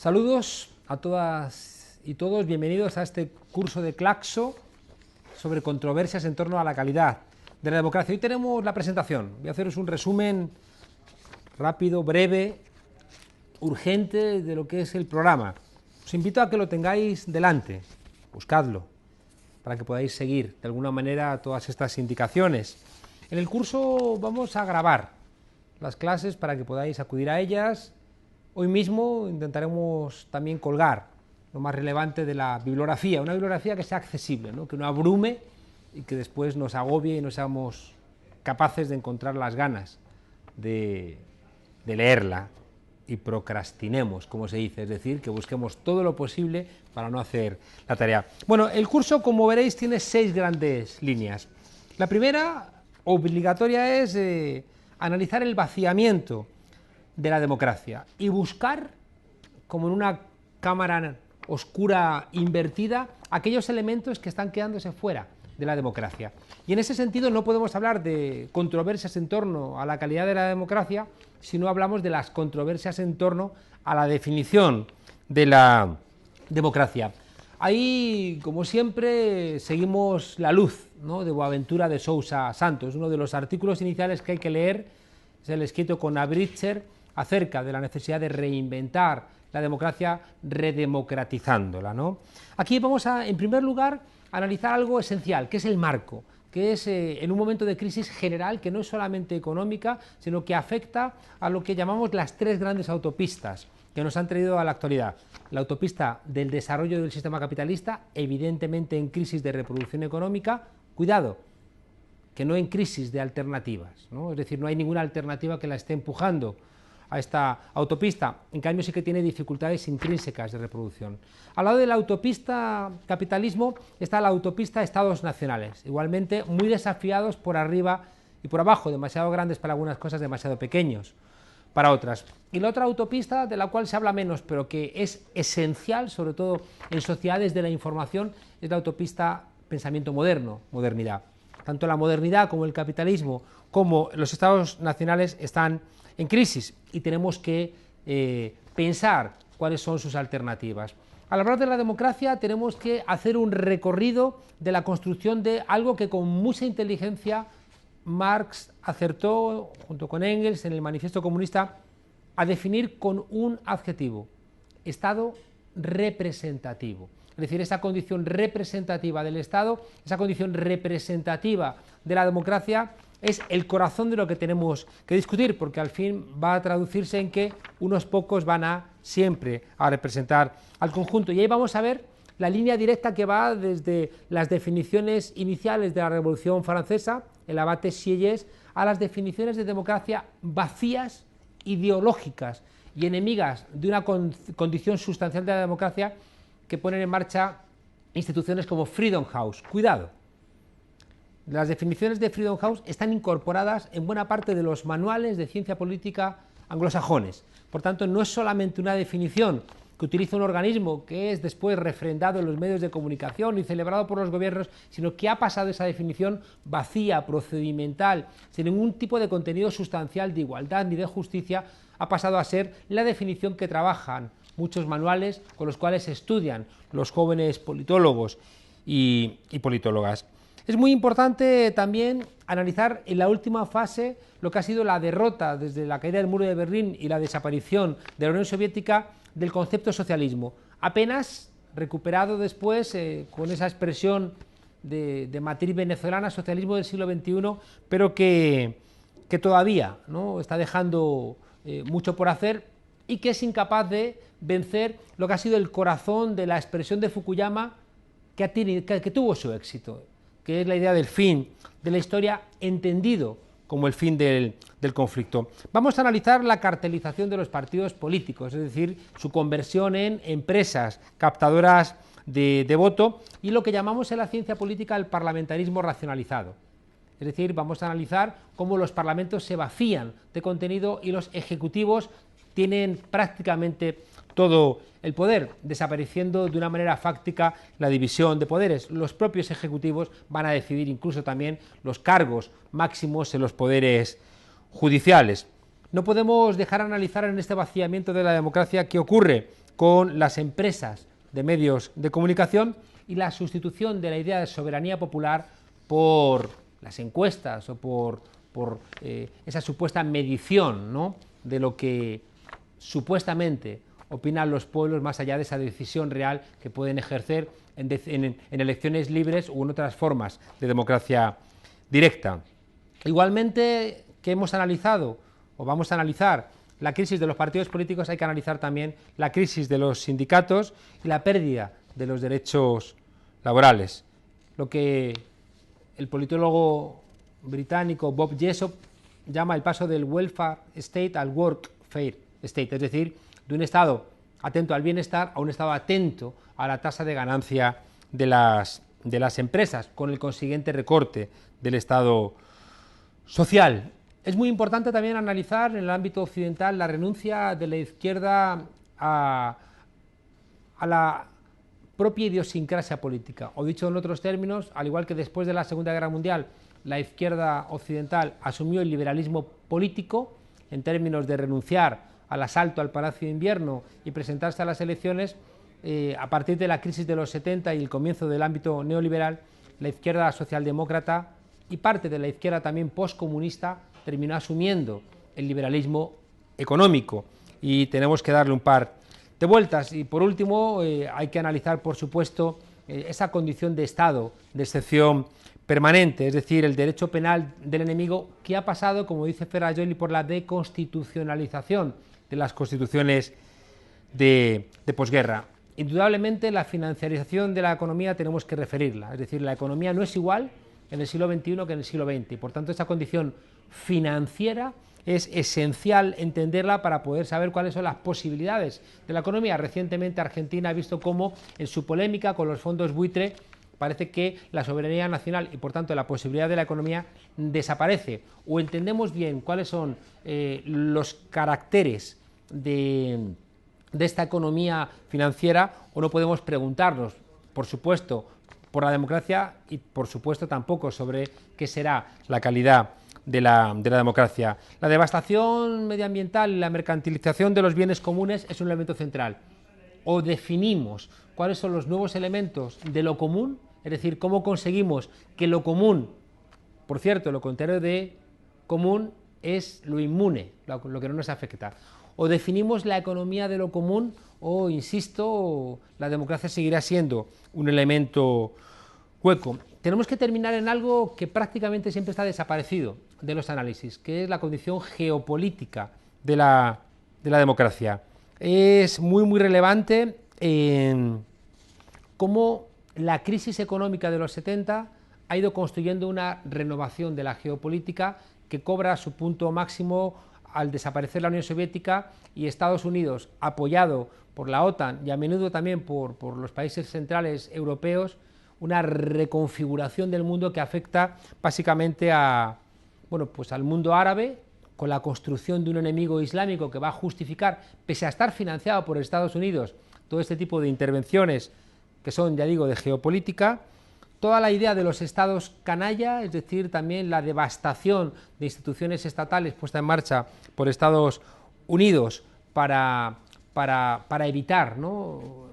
Saludos a todas y todos, bienvenidos a este curso de Claxo sobre controversias en torno a la calidad de la democracia. Hoy tenemos la presentación, voy a haceros un resumen rápido, breve, urgente de lo que es el programa. Os invito a que lo tengáis delante, buscadlo, para que podáis seguir de alguna manera todas estas indicaciones. En el curso vamos a grabar las clases para que podáis acudir a ellas. Hoy mismo intentaremos también colgar lo más relevante de la bibliografía, una bibliografía que sea accesible, ¿no? Que no abrume y que después nos agobie y no seamos capaces de encontrar las ganas de leerla y procrastinemos, como se dice, es decir, que busquemos todo lo posible para no hacer la tarea. Bueno, el curso, como veréis, tiene 6 grandes líneas. La primera, obligatoria, es analizar el vaciamiento de la democracia y buscar, como en una cámara oscura invertida, aquellos elementos que están quedándose fuera de la democracia. Y en ese sentido no podemos hablar de controversias en torno a la calidad de la democracia si no hablamos de las controversias en torno a la definición de la democracia. Ahí, como siempre, seguimos la luz, ¿no?, de Boaventura de Sousa Santos. Uno de los artículos iniciales que hay que leer es el escrito con Abritzer acerca de la necesidad de reinventar la democracia redemocratizándola, ¿no? Aquí vamos a, en primer lugar, analizar algo esencial, que es el marco, que es en un momento de crisis general, que no es solamente económica, sino que afecta a lo que llamamos las 3 grandes autopistas que nos han traído a la actualidad. La autopista del desarrollo del sistema capitalista, evidentemente en crisis de reproducción económica, cuidado, que no en crisis de alternativas, ¿no? Es decir, no hay ninguna alternativa que la esté empujando a esta autopista, en cambio sí que tiene dificultades intrínsecas de reproducción. Al lado de la autopista capitalismo está la autopista estados nacionales, igualmente muy desafiados por arriba y por abajo, demasiado grandes para algunas cosas, demasiado pequeños para otras. Y la otra autopista, de la cual se habla menos, pero que es esencial, sobre todo en sociedades de la información, es la autopista pensamiento moderno, modernidad. Tanto la modernidad como el capitalismo, como los estados nacionales están en crisis y tenemos que pensar cuáles son sus alternativas. Al hablar de la democracia tenemos que hacer un recorrido de la construcción de algo que con mucha inteligencia Marx acertó, junto con Engels, en el Manifiesto Comunista, a definir con un adjetivo: Estado representativo. Es decir, esa condición representativa del Estado, esa condición representativa de la democracia, es el corazón de lo que tenemos que discutir, porque al fin va a traducirse en que unos pocos van siempre a representar al conjunto. Y ahí vamos a ver la línea directa que va desde las definiciones iniciales de la Revolución Francesa, el abate Sieyès, a las definiciones de democracia vacías, ideológicas y enemigas de una condición sustancial de la democracia, que ponen en marcha instituciones como Freedom House. Cuidado, las definiciones de Freedom House están incorporadas en buena parte de los manuales de ciencia política anglosajones. Por tanto, no es solamente una definición que utiliza un organismo que es después refrendado en los medios de comunicación y celebrado por los gobiernos, sino que ha pasado esa definición vacía, procedimental, sin ningún tipo de contenido sustancial de igualdad ni de justicia, ha pasado a ser la definición que trabajan muchos manuales con los cuales se estudian los jóvenes politólogos y politólogas. Es muy importante también analizar en la última fase lo que ha sido la derrota desde la caída del muro de Berlín y la desaparición de la Unión Soviética del concepto socialismo, apenas recuperado después con esa expresión de matriz venezolana, socialismo del siglo XXI, pero que todavía, ¿no?, está dejando mucho por hacer y que es incapaz de vencer lo que ha sido el corazón de la expresión de Fukuyama que tuvo su éxito, que es la idea del fin de la historia entendido como el fin del conflicto. Vamos a analizar la cartelización de los partidos políticos, es decir, su conversión en empresas captadoras de voto y lo que llamamos en la ciencia política el parlamentarismo racionalizado. Es decir, vamos a analizar cómo los parlamentos se vacían de contenido y los ejecutivos tienen prácticamente todo el poder, desapareciendo de una manera fáctica la división de poderes. Los propios ejecutivos van a decidir incluso también los cargos máximos en los poderes judiciales. No podemos dejar de analizar en este vaciamiento de la democracia qué ocurre con las empresas de medios de comunicación y la sustitución de la idea de soberanía popular por las encuestas o por esa supuesta medición, ¿no?, de lo que supuestamente opinan los pueblos más allá de esa decisión real que pueden ejercer en elecciones libres u en otras formas de democracia directa. Igualmente que hemos analizado o vamos a analizar la crisis de los partidos políticos, hay que analizar también la crisis de los sindicatos y la pérdida de los derechos laborales. Lo que el politólogo británico Bob Jessop llama el paso del welfare state al workfare state, es decir, de un Estado atento al bienestar a un Estado atento a la tasa de ganancia de las empresas, con el consiguiente recorte del Estado social. Es muy importante también analizar en el ámbito occidental la renuncia de la izquierda a la propia idiosincrasia política, o dicho en otros términos, al igual que después de la Segunda Guerra Mundial la izquierda occidental asumió el liberalismo político en términos de renunciar al asalto al Palacio de Invierno y presentarse a las elecciones, a partir de la crisis de los 70 y el comienzo del ámbito neoliberal, la izquierda socialdemócrata y parte de la izquierda también postcomunista terminó asumiendo el liberalismo económico y tenemos que darle un par de vueltas. Y por último, hay que analizar, por supuesto, esa condición de Estado de excepción permanente, es decir, el derecho penal del enemigo, que ha pasado, como dice Ferrajoli, por la deconstitucionalización de las constituciones de posguerra. Indudablemente la financiarización de la economía tenemos que referirla, es decir, la economía no es igual en el siglo XXI que en el siglo XX, y por tanto esa condición financiera es esencial entenderla para poder saber cuáles son las posibilidades de la economía. Recientemente Argentina ha visto cómo en su polémica con los fondos buitre parece que la soberanía nacional y por tanto la posibilidad de la economía desaparece, o entendemos bien cuáles son los caracteres de esta economía financiera, o no podemos preguntarnos, por supuesto, por la democracia y por supuesto tampoco sobre qué será la calidad de la democracia. La devastación medioambiental y la mercantilización de los bienes comunes es un elemento central. O definimos cuáles son los nuevos elementos de lo común, es decir, cómo conseguimos que lo común, por cierto, lo contrario de común es lo inmune, lo que no nos afecta. O definimos la economía de lo común, o, insisto, la democracia seguirá siendo un elemento hueco. Tenemos que terminar en algo que prácticamente siempre está desaparecido de los análisis, que es la condición geopolítica de la democracia. Es muy relevante cómo la crisis económica de los 70 ha ido construyendo una renovación de la geopolítica que cobra su punto máximo al desaparecer la Unión Soviética y Estados Unidos, apoyado por la OTAN y a menudo también por los países centrales europeos, una reconfiguración del mundo que afecta básicamente al mundo árabe, con la construcción de un enemigo islámico que va a justificar, pese a estar financiado por Estados Unidos, todo este tipo de intervenciones que son, ya digo, de geopolítica. Toda la idea de los estados canalla, es decir, también la devastación de instituciones estatales puesta en marcha por Estados Unidos para evitar, ¿no?,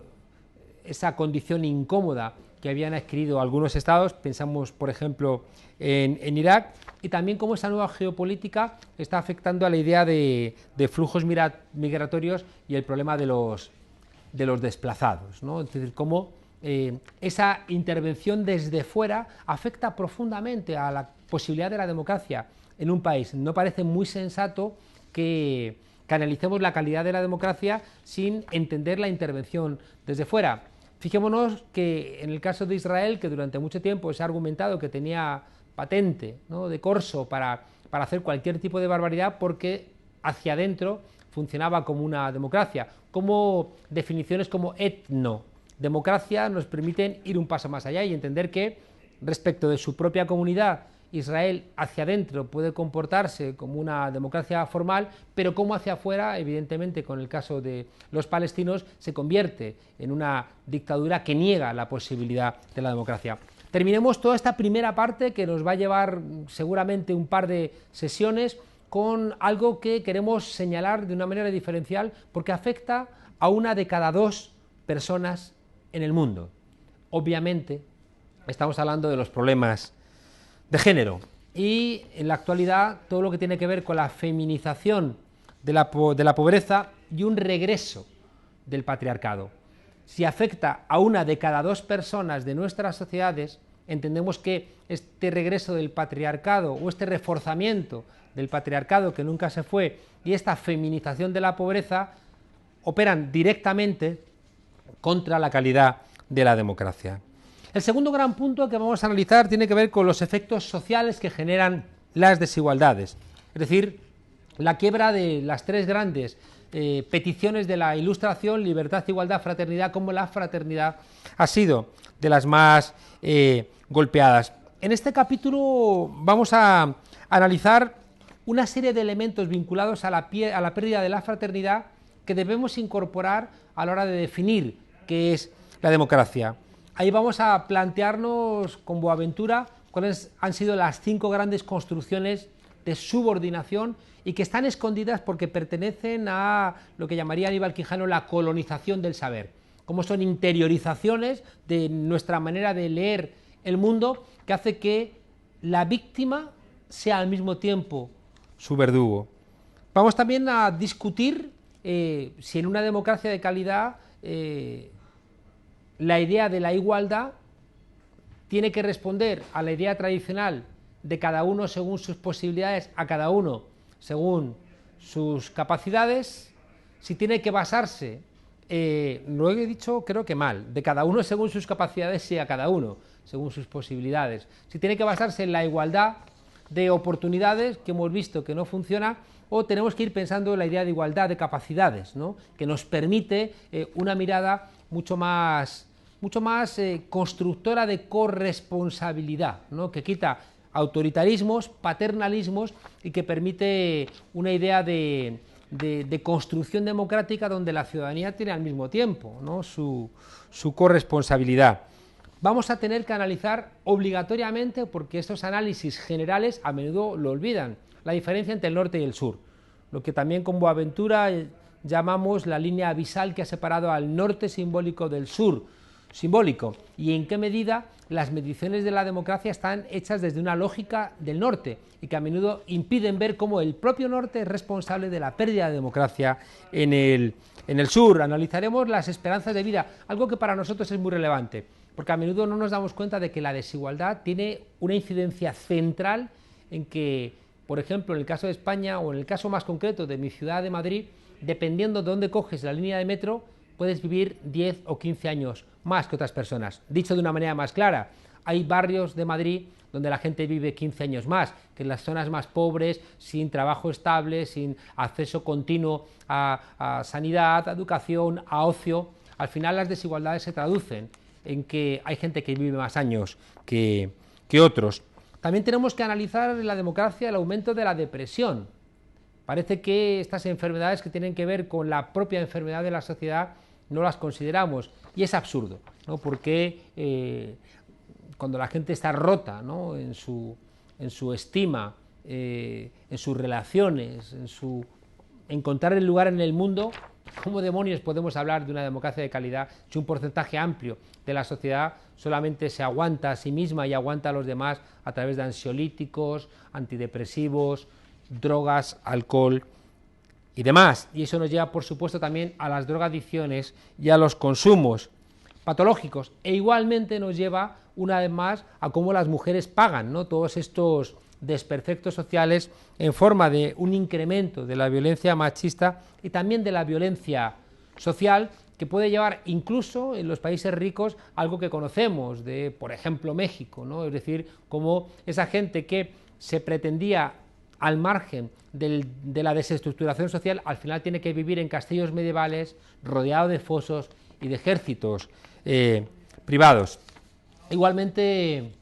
esa condición incómoda que habían adquirido algunos estados, pensamos por ejemplo en Irak, y también cómo esa nueva geopolítica está afectando a la idea de flujos migratorios y el problema de los desplazados, ¿no? Es decir, cómo esa intervención desde fuera afecta profundamente a la posibilidad de la democracia en un país. No parece muy sensato que analicemos la calidad de la democracia sin entender la intervención desde fuera. Fijémonos que en el caso de Israel, que durante mucho tiempo se ha argumentado que tenía patente, ¿no?, de corso para hacer cualquier tipo de barbaridad porque hacia adentro funcionaba como una democracia, como definiciones como etno-democracia nos permiten ir un paso más allá y entender que respecto de su propia comunidad, Israel hacia adentro puede comportarse como una democracia formal, pero como hacia afuera, evidentemente con el caso de los palestinos, se convierte en una dictadura que niega la posibilidad de la democracia. Terminemos toda esta primera parte, que nos va a llevar seguramente un par de sesiones, con algo que queremos señalar de una manera diferencial porque afecta a una de cada 2 personas en el mundo. Obviamente, estamos hablando de los problemas de género y en la actualidad todo lo que tiene que ver con la feminización de la pobreza y un regreso del patriarcado. Si afecta a una de cada 2 personas de nuestras sociedades, entendemos que este regreso del patriarcado o este reforzamiento del patriarcado que nunca se fue y esta feminización de la pobreza operan directamente contra la calidad de la democracia. El segundo gran punto que vamos a analizar tiene que ver con los efectos sociales que generan las desigualdades, es decir, la quiebra de las 3 grandes peticiones de la Ilustración: libertad, igualdad, fraternidad, como la fraternidad ha sido de las más golpeadas. En este capítulo vamos a analizar una serie de elementos vinculados a la pérdida de la fraternidad que debemos incorporar a la hora de definir qué es la democracia. Ahí vamos a plantearnos con Boaventura cuáles han sido las 5 grandes construcciones de subordinación y que están escondidas porque pertenecen a lo que llamaría Aníbal Quijano la colonización del saber, como son interiorizaciones de nuestra manera de leer el mundo que hace que la víctima sea al mismo tiempo su verdugo. Vamos también a discutir si en una democracia de calidad la idea de la igualdad tiene que responder a la idea tradicional de cada uno según sus posibilidades, a cada uno según sus capacidades, si tiene que basarse, lo he dicho creo que mal, de cada uno según sus capacidades y a cada uno según sus posibilidades, si tiene que basarse en la igualdad de oportunidades, que hemos visto que no funciona, o tenemos que ir pensando en la idea de igualdad de capacidades, ¿no?, que nos permite una mirada mucho más constructora de corresponsabilidad, ¿no?, que quita autoritarismos, paternalismos y que permite una idea de construcción democrática donde la ciudadanía tiene al mismo tiempo, ¿no?, su corresponsabilidad. Vamos a tener que analizar obligatoriamente, porque estos análisis generales a menudo lo olvidan, la diferencia entre el norte y el sur, lo que también con Boaventura llamamos la línea abisal que ha separado al norte simbólico del sur simbólico, y en qué medida las mediciones de la democracia están hechas desde una lógica del norte y que a menudo impiden ver cómo el propio norte es responsable de la pérdida de democracia en el sur. Analizaremos las esperanzas de vida, algo que para nosotros es muy relevante, porque a menudo no nos damos cuenta de que la desigualdad tiene una incidencia central en que, por ejemplo, en el caso de España o en el caso más concreto de mi ciudad de Madrid, dependiendo de dónde coges la línea de metro, puedes vivir 10 o 15 años más que otras personas. Dicho de una manera más clara, hay barrios de Madrid donde la gente vive 15 años más, que en las zonas más pobres, sin trabajo estable, sin acceso continuo a sanidad, a educación, a ocio. Al final las desigualdades se traducen en que hay gente que vive más años que otros. También tenemos que analizar en la democracia el aumento de la depresión. Parece que estas enfermedades que tienen que ver con la propia enfermedad de la sociedad no las consideramos, y es absurdo, ¿no?, porque cuando la gente está rota, ¿no?, en su estima, en sus relaciones, en su encontrar el lugar en el mundo, ¿cómo demonios podemos hablar de una democracia de calidad si un porcentaje amplio de la sociedad solamente se aguanta a sí misma y aguanta a los demás a través de ansiolíticos, antidepresivos, drogas, alcohol y demás? Y eso nos lleva, por supuesto, también a las drogadicciones y a los consumos patológicos, e igualmente nos lleva una vez más a cómo las mujeres pagan, ¿no?, todos estos desperfectos sociales en forma de un incremento de la violencia machista y también de la violencia social, que puede llevar incluso en los países ricos algo que conocemos de, por ejemplo, México, ¿no?, es decir, cómo esa gente que se pretendía al margen de la desestructuración social, al final tiene que vivir en castillos medievales, rodeado de fosos y de ejércitos privados. Igualmente,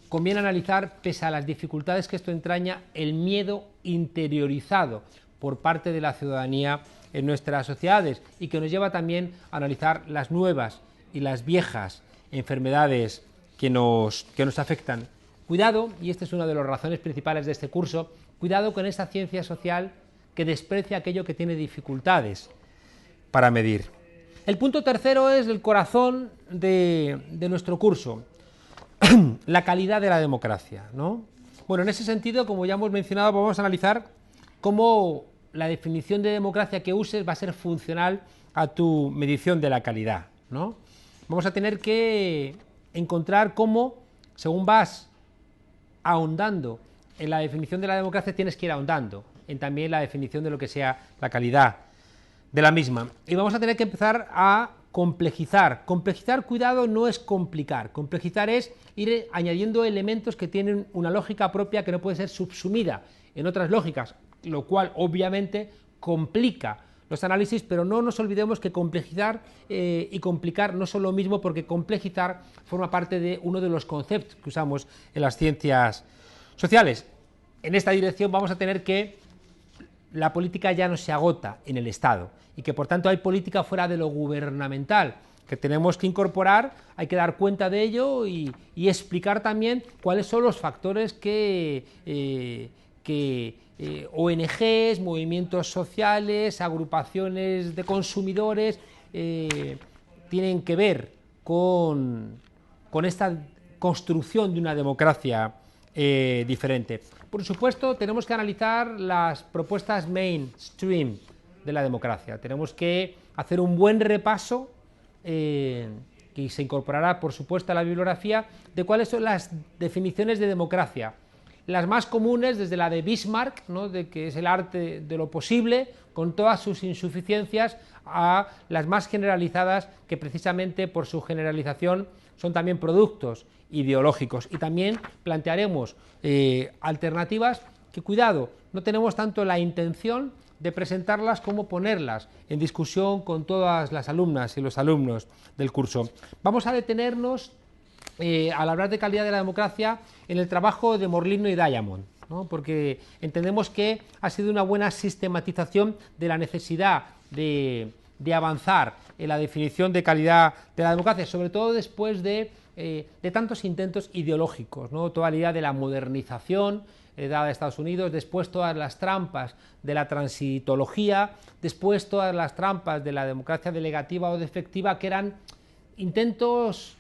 conviene analizar, pese a las dificultades que esto entraña, el miedo interiorizado por parte de la ciudadanía en nuestras sociedades, y que nos lleva también a analizar las nuevas y las viejas enfermedades que nos afectan. Cuidado, y esta es una de las razones principales de este curso, cuidado con esa ciencia social que desprecia aquello que tiene dificultades. para medir. El punto tercero es el corazón de nuestro curso, la calidad de la democracia, ¿no? Bueno, en ese sentido, como ya hemos mencionado, vamos a analizar cómo la definición de democracia que uses va a ser funcional a tu medición de la calidad, ¿no? Vamos a tener que encontrar cómo, según vas ahondando en la definición de la democracia, tienes que ir ahondando en también la definición de lo que sea la calidad de la misma. Y vamos a tener que empezar a complejizar. Complejizar, cuidado, no es complicar. Complejizar es ir añadiendo elementos que tienen una lógica propia que no puede ser subsumida en otras lógicas, lo cual obviamente complica los análisis, pero no nos olvidemos que complejizar y complicar no son lo mismo, porque complejizar forma parte de uno de los conceptos que usamos en las ciencias sociales. En esta dirección vamos a tener que la política ya no se agota en el Estado y que por tanto hay política fuera de lo gubernamental que tenemos que incorporar, hay que dar cuenta de ello y explicar también cuáles son los factores que ONGs, movimientos sociales, agrupaciones de consumidores tienen que ver con esta construcción de una democracia diferente. Por supuesto, tenemos que analizar las propuestas mainstream de la democracia. Tenemos que hacer un buen repaso, que se incorporará, por supuesto, a la bibliografía, de cuáles son las definiciones de democracia. Las más comunes, desde la de Bismarck, ¿no?, de que es el arte de lo posible, con todas sus insuficiencias, a las más generalizadas, que precisamente por su generalización son también productos ideológicos. Y también plantearemos alternativas que, cuidado, no tenemos tanto la intención de presentarlas como ponerlas en discusión con todas las alumnas y los alumnos del curso. Vamos a detenernos al hablar de calidad de la democracia en el trabajo de Morlino y Diamond, ¿no?, porque entendemos que ha sido una buena sistematización de la necesidad de avanzar en la definición de calidad de la democracia, sobre todo después de tantos intentos ideológicos, ¿no?, toda la idea de la modernización dada a Estados Unidos, después todas las trampas de la transitología, después todas las trampas de la democracia delegativa o defectiva, que eran intentos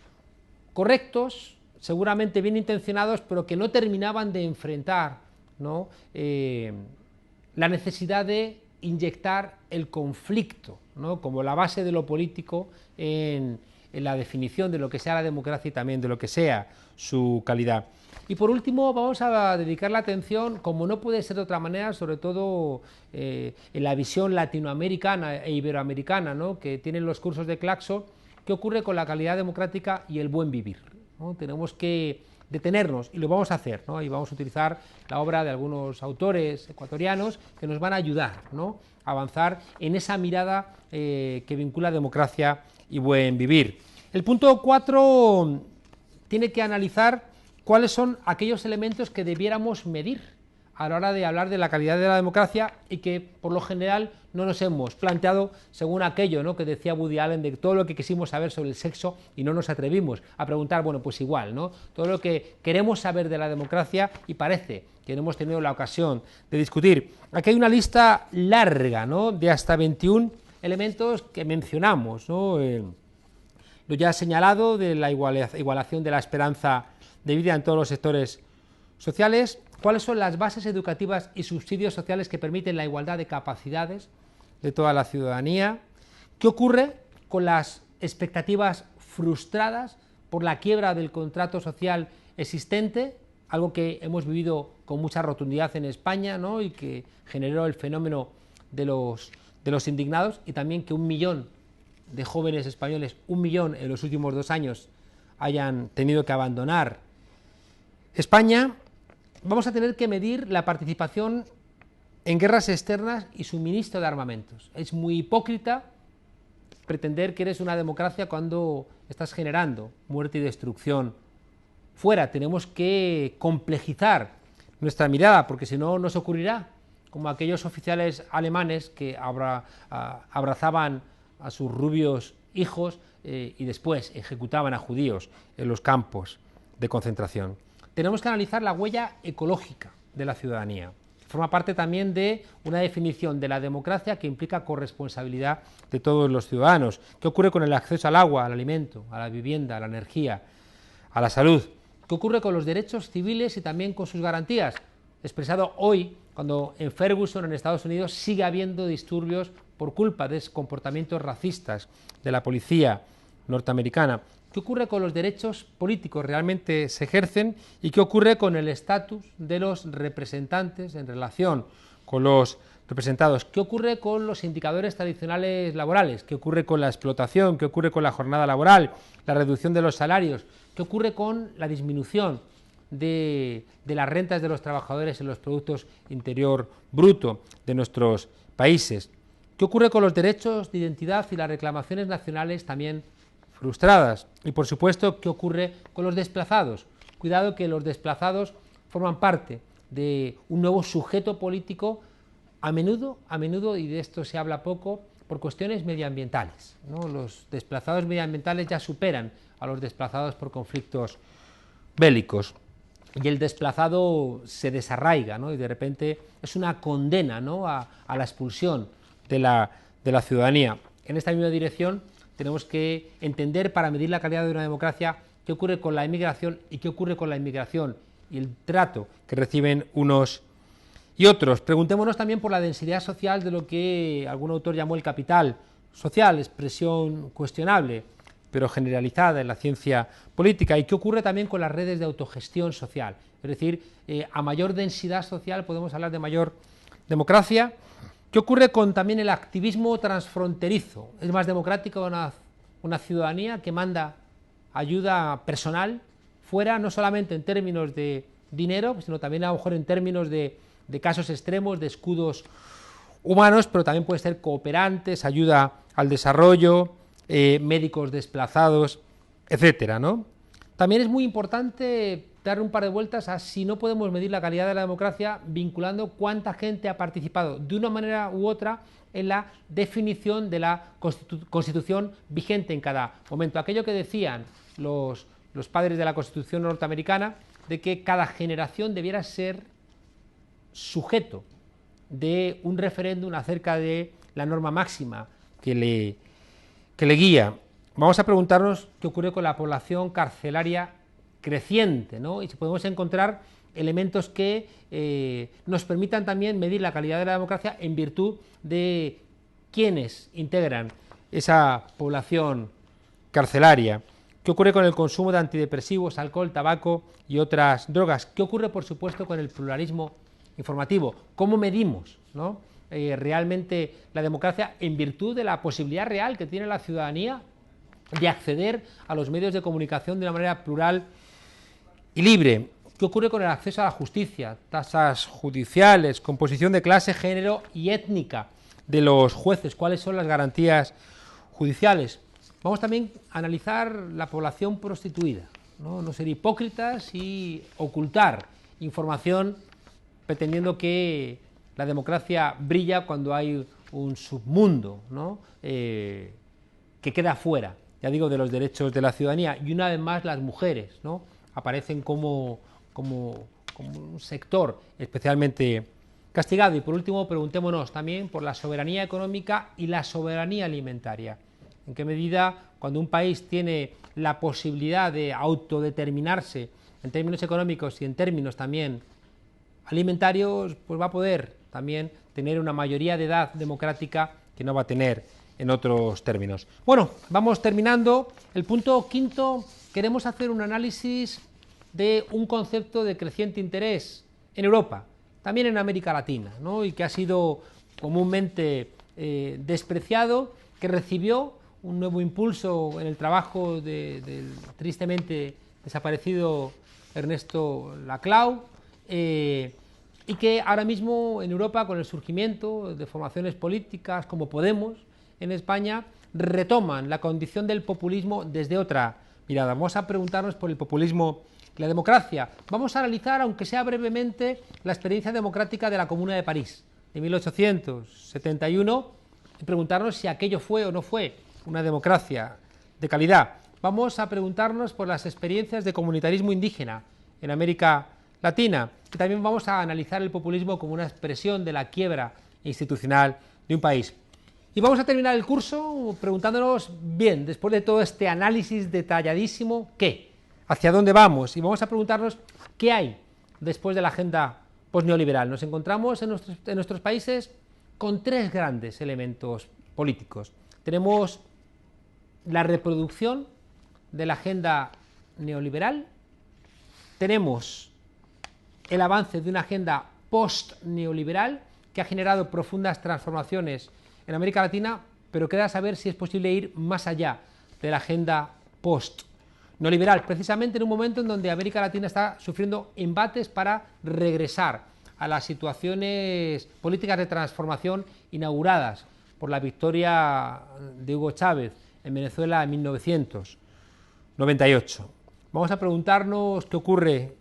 correctos, seguramente bien intencionados, pero que no terminaban de enfrentar, ¿no?, la necesidad de inyectar el conflicto, ¿no?, como la base de lo político en la definición de lo que sea la democracia y también de lo que sea su calidad. Y por último vamos a dedicar la atención, como no puede ser de otra manera, sobre todo en la visión latinoamericana e iberoamericana, ¿no?, que tienen los cursos de Claxo, qué ocurre con la calidad democrática y el buen vivir, ¿no? Tenemos que detenernos, y lo vamos a hacer, ¿no?, y vamos a utilizar la obra de algunos autores ecuatorianos que nos van a ayudar, ¿no?, a avanzar en esa mirada que vincula democracia y buen vivir. El punto 4 tiene que analizar cuáles son aquellos elementos que debiéramos medir a la hora de hablar de la calidad de la democracia y que por lo general no nos hemos planteado, según aquello, ¿no?, que decía Woody Allen, de todo lo que quisimos saber sobre el sexo y no nos atrevimos a preguntar. Bueno, pues igual, ¿no?, todo lo que queremos saber de la democracia y parece que no hemos tenido la ocasión de discutir. Aquí hay una lista larga, ¿no?, de hasta 21 elementos que mencionamos, ¿no?, lo ya señalado de la igualación de la esperanza de vida en todos los sectores sociales, cuáles son las bases educativas y subsidios sociales que permiten la igualdad de capacidades de toda la ciudadanía, qué ocurre con las expectativas frustradas por la quiebra del contrato social existente, algo que hemos vivido con mucha rotundidad en España, ¿no?, y que generó el fenómeno de los indignados, y también que 1 millón de jóvenes españoles, 1 millón en los últimos 2 años, hayan tenido que abandonar España. Vamos a tener que medir la participación en guerras externas y suministro de armamentos. Es muy hipócrita pretender que eres una democracia cuando estás generando muerte y destrucción fuera. Tenemos que complejizar nuestra mirada, porque si no nos ocurrirá como aquellos oficiales alemanes que abrazaban a sus rubios hijos y después ejecutaban a judíos en los campos de concentración. Tenemos que analizar la huella ecológica de la ciudadanía forma parte también de una definición de la democracia que implica corresponsabilidad de todos los ciudadanos. ¿Qué ocurre con el acceso al agua, al alimento, a la vivienda, a la energía, a la salud? ¿Qué ocurre con los derechos civiles y también con sus garantías? Expresado hoy, cuando en Ferguson, en Estados Unidos, sigue habiendo disturbios por culpa de comportamientos racistas de la policía norteamericana. ¿Qué ocurre con los derechos políticos? ¿Realmente se ejercen? ¿Y qué ocurre con el estatus de los representantes en relación con los representados? ¿Qué ocurre con los indicadores tradicionales laborales? ¿Qué ocurre con la explotación? ¿Qué ocurre con la jornada laboral? ¿La reducción de los salarios? ¿Qué ocurre con la disminución de las rentas de los trabajadores en los productos interior bruto de nuestros países? ¿Qué ocurre con los derechos de identidad y las reclamaciones nacionales también frustradas? Y por supuesto, ¿qué ocurre con los desplazados? Cuidado que los desplazados forman parte de un nuevo sujeto político a menudo, y de esto se habla poco, por cuestiones medioambientales, ¿no? Los desplazados medioambientales ya superan a los desplazados por conflictos bélicos y el desplazado se desarraiga, ¿no? Y de repente es una condena, ¿no? a la expulsión de la ciudadanía. En esta misma dirección tenemos que entender, para medir la calidad de una democracia, qué ocurre con la inmigración y qué ocurre con la inmigración y el trato que reciben unos y otros. Preguntémonos también por la densidad social de lo que algún autor llamó el capital social, expresión cuestionable, pero generalizada en la ciencia política, y qué ocurre también con las redes de autogestión social. Es decir, a mayor densidad social podemos hablar de mayor democracia. ¿Qué ocurre con también el activismo transfronterizo? ¿Es más democrática una ciudadanía que manda ayuda personal fuera, no solamente en términos de dinero, sino también a lo mejor en términos de casos extremos, de escudos humanos, pero también puede ser cooperantes, ayuda al desarrollo, médicos desplazados, etcétera, ¿no? También es muy importante dar un par de vueltas a si no podemos medir la calidad de la democracia vinculando cuánta gente ha participado de una manera u otra en la definición de la Constitución vigente en cada momento. Aquello que decían los padres de la Constitución norteamericana, de que cada generación debiera ser sujeto de un referéndum acerca de la norma máxima que le guía. Vamos a preguntarnos qué ocurre con la población carcelaria creciente, ¿no? Y si podemos encontrar elementos que nos permitan también medir la calidad de la democracia en virtud de quienes integran esa población carcelaria. ¿Qué ocurre con el consumo de antidepresivos, alcohol, tabaco y otras drogas? ¿Qué ocurre, por supuesto, con el pluralismo informativo? ¿Cómo medimos, ¿no? Realmente la democracia en virtud de la posibilidad real que tiene la ciudadanía de acceder a los medios de comunicación de una manera plural y libre? ¿Qué ocurre con el acceso a la justicia, tasas judiciales, composición de clase, género y étnica de los jueces? ¿Cuáles son las garantías judiciales? Vamos también a analizar la población prostituida, no ser hipócritas y ocultar información pretendiendo que la democracia brilla cuando hay un submundo, ¿no? Que queda fuera, ya digo, de los derechos de la ciudadanía. Y una vez más las mujeres, ¿no? Aparecen como un sector especialmente castigado. Y por último, preguntémonos también por la soberanía económica y la soberanía alimentaria. ¿En qué medida, cuando un país tiene la posibilidad de autodeterminarse en términos económicos y en términos también alimentarios, pues va a poder también tener una mayoría de edad democrática que no va a tener en otros términos? Bueno, vamos terminando. El punto quinto, queremos hacer un análisis de un concepto de creciente interés en Europa, también en América Latina, ¿no? Y que ha sido comúnmente despreciado, que recibió un nuevo impulso en el trabajo del tristemente desaparecido Ernesto Laclau, y que ahora mismo en Europa, con el surgimiento de formaciones políticas como Podemos en España, retoman la condición del populismo desde otra mirada. Vamos a preguntarnos por el populismo y la democracia. Vamos a analizar, aunque sea brevemente, la experiencia democrática de la Comuna de París de 1871 y preguntarnos si aquello fue o no fue una democracia de calidad. Vamos a preguntarnos por las experiencias de comunitarismo indígena en América Latina. Y también vamos a analizar el populismo como una expresión de la quiebra institucional de un país. Y vamos a terminar el curso preguntándonos, bien, después de todo este análisis detalladísimo, ¿qué? ¿Hacia dónde vamos? Y vamos a preguntarnos qué hay después de la agenda postneoliberal. Nos encontramos en nuestros países con tres grandes elementos políticos. Tenemos la reproducción de la agenda neoliberal, tenemos el avance de una agenda post-neoliberal que ha generado profundas transformaciones en América Latina, pero queda saber si es posible ir más allá de la agenda post-neoliberal, precisamente en un momento en donde América Latina está sufriendo embates para regresar a las situaciones políticas de transformación inauguradas por la victoria de Hugo Chávez en Venezuela en 1998. Vamos a preguntarnos qué ocurre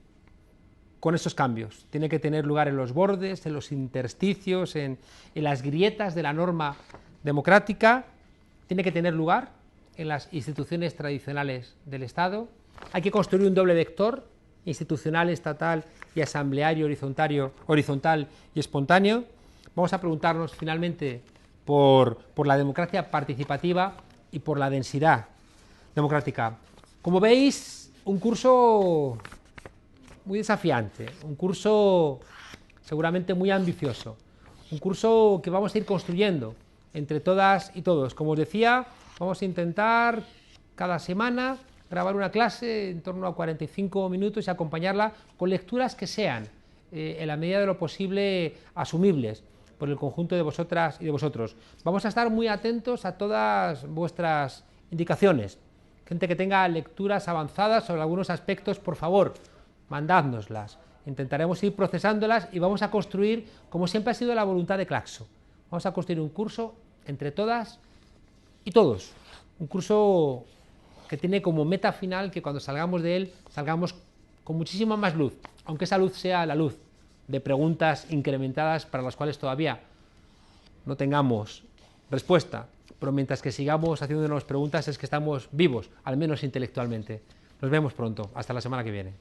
con estos cambios. Tiene que tener lugar en los bordes, en los intersticios, en las grietas de la norma democrática. Tiene que tener lugar en las instituciones tradicionales del Estado. Hay que construir un doble vector, institucional, estatal y asambleario, horizontal y espontáneo. Vamos a preguntarnos finalmente por la democracia participativa y por la densidad democrática. Como veis, un curso muy desafiante, un curso seguramente muy ambicioso, un curso que vamos a ir construyendo entre todas y todos. Como os decía, vamos a intentar cada semana grabar una clase en torno a 45 minutos y acompañarla con lecturas que sean, en la medida de lo posible, asumibles por el conjunto de vosotras y de vosotros. Vamos a estar muy atentos a todas vuestras indicaciones. Gente que tenga lecturas avanzadas sobre algunos aspectos, por favor, mandádnoslas. Intentaremos ir procesándolas y vamos a construir, como siempre ha sido la voluntad de Claxo, vamos a construir un curso entre todas y todos. Un curso que tiene como meta final que cuando salgamos de él, salgamos con muchísima más luz, aunque esa luz sea la luz de preguntas incrementadas para las cuales todavía no tengamos respuesta, pero mientras que sigamos haciéndonos preguntas es que estamos vivos, al menos intelectualmente. Nos vemos pronto, hasta la semana que viene.